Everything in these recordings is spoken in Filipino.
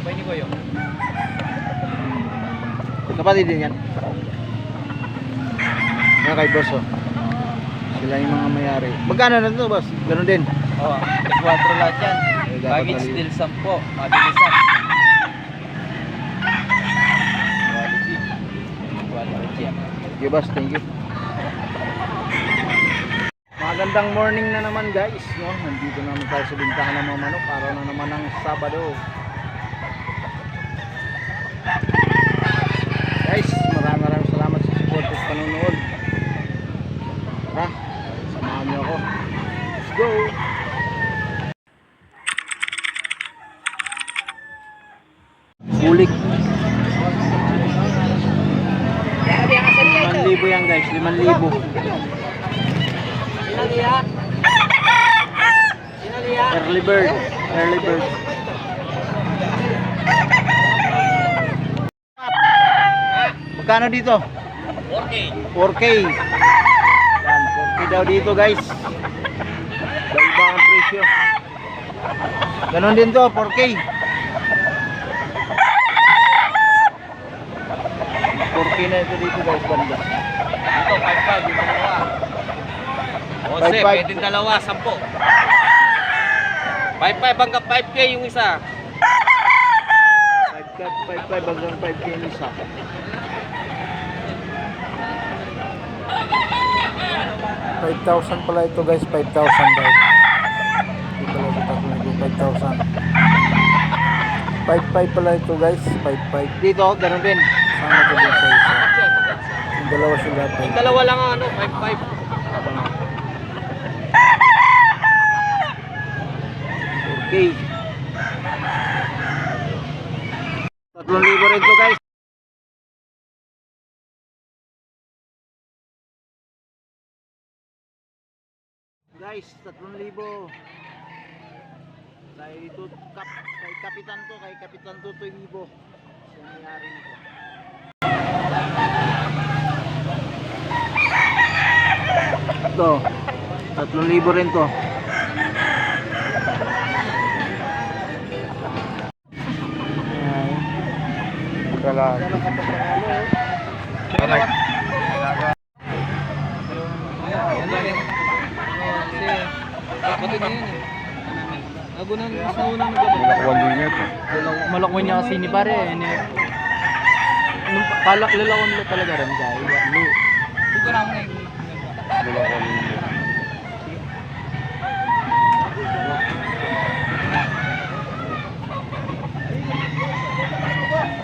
pwede ko yun. Kapatid din yan. Mga kay boss oh. Sila yung mga mayari. Magkano na ito boss? Ganun din. Oo, 4 lahat yan. Baggage steel 10, mabilisan. Quality yan. Thank you boss, thank you. Magandang morning na naman guys, no? Nandito naman tayo sa bintahan ng mga manok. Araw na naman ng Sabado. Guys, maraming salamat sa support at panonood. Tara, samahan niyo ako. Let's go! Bulik. 5,000 yan guys, 5,000. Early bird. Early bird. Magkano dito? 4K. 4K. Yan, 4K daw dito guys. Iba ang presyo. Ganon din to, 4K. 4K na ito dito guys, banda. Ito, 5,500 yung dalawa. 11, 5,500. pwede dalawa, 10. 5,500 hanggang 5K yung isa. 5,500 hanggang 5K yung isa. $5,000 pala ito guys, 5,000 daw. Ito pala ito, 5,000. 5,500 pala ito guys, 5,500. Dito, ganun din. Sama ko din sa isa. Yung dalawa sila. Yung dalawa lang ang ano, 5,500. 4K. 3,000 rin to guys. Guys, 3,000. Kay Kapitan to, kay Kapitan Tutoy Vivo. Siya nangyari nito. Ito, 3,000 rin to. Magkalaan. Kapatid na yun eh. Ako na sa unang Malakwan niya ito. Malakwan niya kasi ni pare eh. Palak lalawan mo talaga rin guys. Ito na mo na yung Malakwan niya.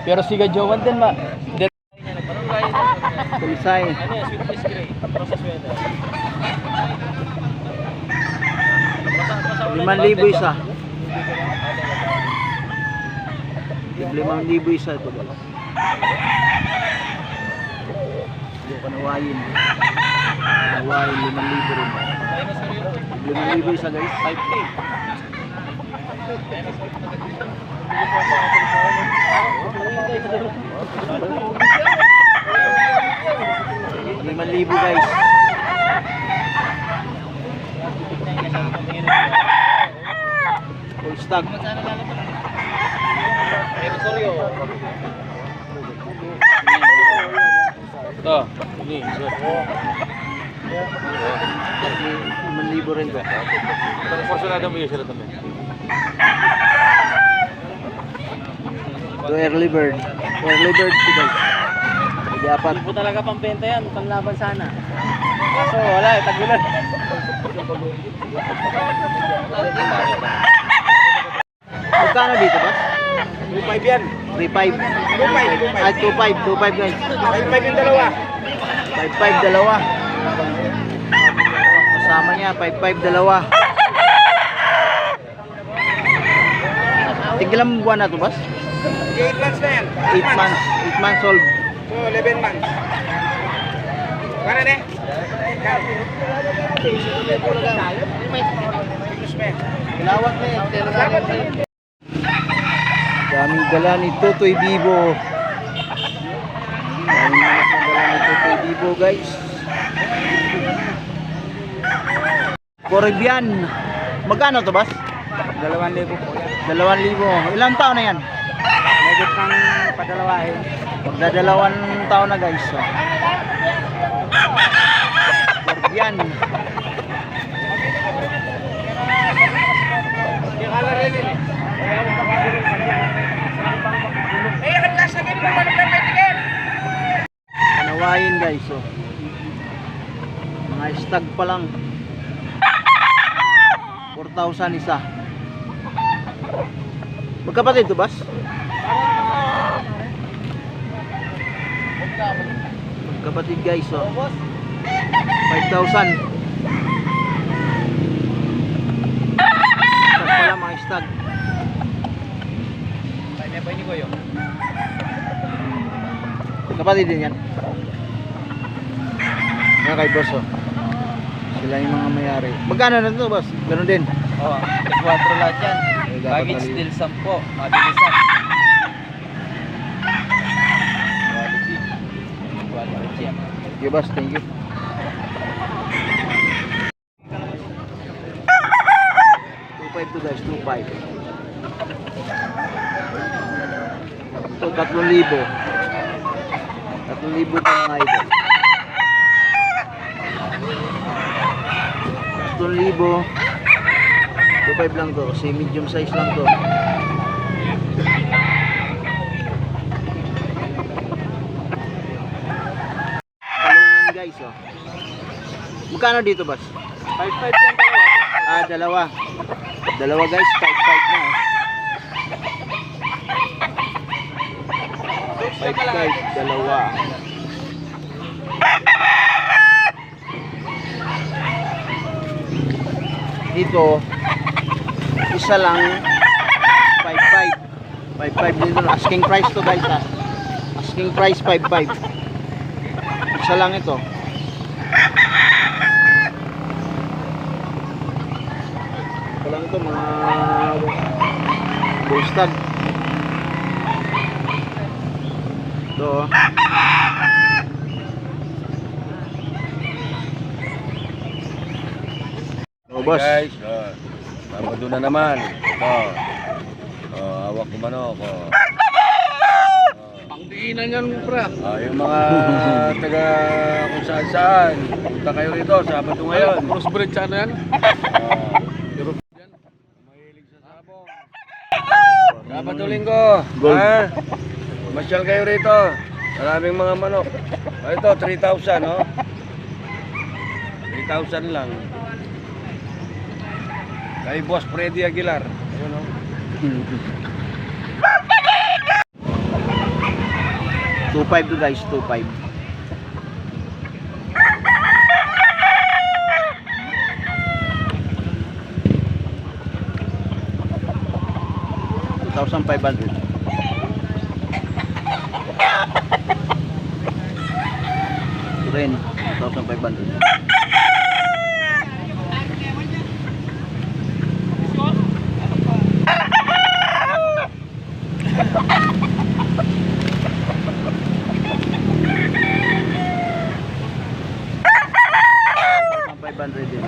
pero si Gajowan din ba? Tulisay. Ano yan? Sweetness gray. Process weather. 5,000 isa. 5,000 isa ito guys. Hindi ko nawayin. Nawayin 5,000 rin. 5,000 isa guys. 5K. $5,000 guys. Full stock. Ito. Ini. 5,000 rin to. Porsyonado mo yung sila namin. Ito early bird. Early bird ito guys. Dapat. Hindi po talaga pambenta yan. Panglaban sana. Kaso wala eh. Tagulan. Magkano dito ba? 2,500 yan. 3,500. 2,500. Ah, 2,500 guys. 5,500 yung dalawa. 5,500 dalawa. Kasama niya 5,500 dalawa. Tigilang buwan na to, boss? 8 months na yan. 8 months. 8 months old. So 11 months. Para ne? Lawak na yan. Daming dala ni Tutoy Vivo. Daming dala ni Tutoy Vivo guys. Caribbean. Magkano to, boss? 2,000 po. 2,000. Ilang taon na yan? Nagit ng padalawain. Magdadalawang taon na guys. So. Yan. Panawain guys. So. Mga stag pa lang. 4,000 isa. Magkapatid to, Bas? Magkapatid guys, so 5,000. Stag pala mga stag. Magkapatid din yan. Mga kay boss, oh. Sila yung mga mayari. Magkano na ito, boss? Ganun din. Oo, 4 lahat yan. Baggage steel 10, mabilisan. Quality yan. Thank you, boss. Thank you. $2,500 to guys, $2,500. Ito, 3,000. 3,000 ito mga idol. 3,000. 2,500 lang to. Kasi medium size lang to. Kalungan guys, oh. Magkano dito, boss? 5,500 yan dalawa. Ah, dalawa. Dalawa guys, 5,500 na. 5,500, dalawa. Dito, isa lang 5,500. 5,500 dito. Asking price to guys, ha. Asking price 5,500. Isa lang ito. Ito lang ito, mga bullstag. Ito, oh. Oh, boss. Guys, Sabado na naman. Ito. Hawak ko manok. Pangdiinan yan, pre. Yung mga taga kung saan saan. Punta kayo rito, Sabado ngayon. Crossbreed sa ano yan? Mahilig sa sabong. Sabado linggo. Gold. Masyal kayo rito. Maraming mga manok. Ito, 3,000, no? 3,000 lang. Kay Boss Freddy Aguilar. Ayun, no? 2,500 to guys, 2,500. $2,500. Ito rin, 2,500. $500 din.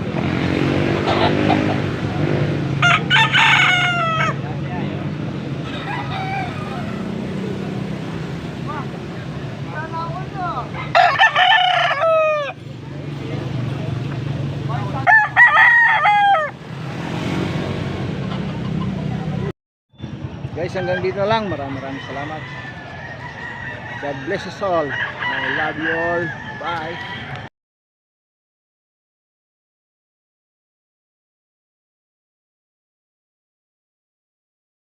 Guys, hanggang dito na lang. Maraming salamat. God bless us all. I love you all. Bye.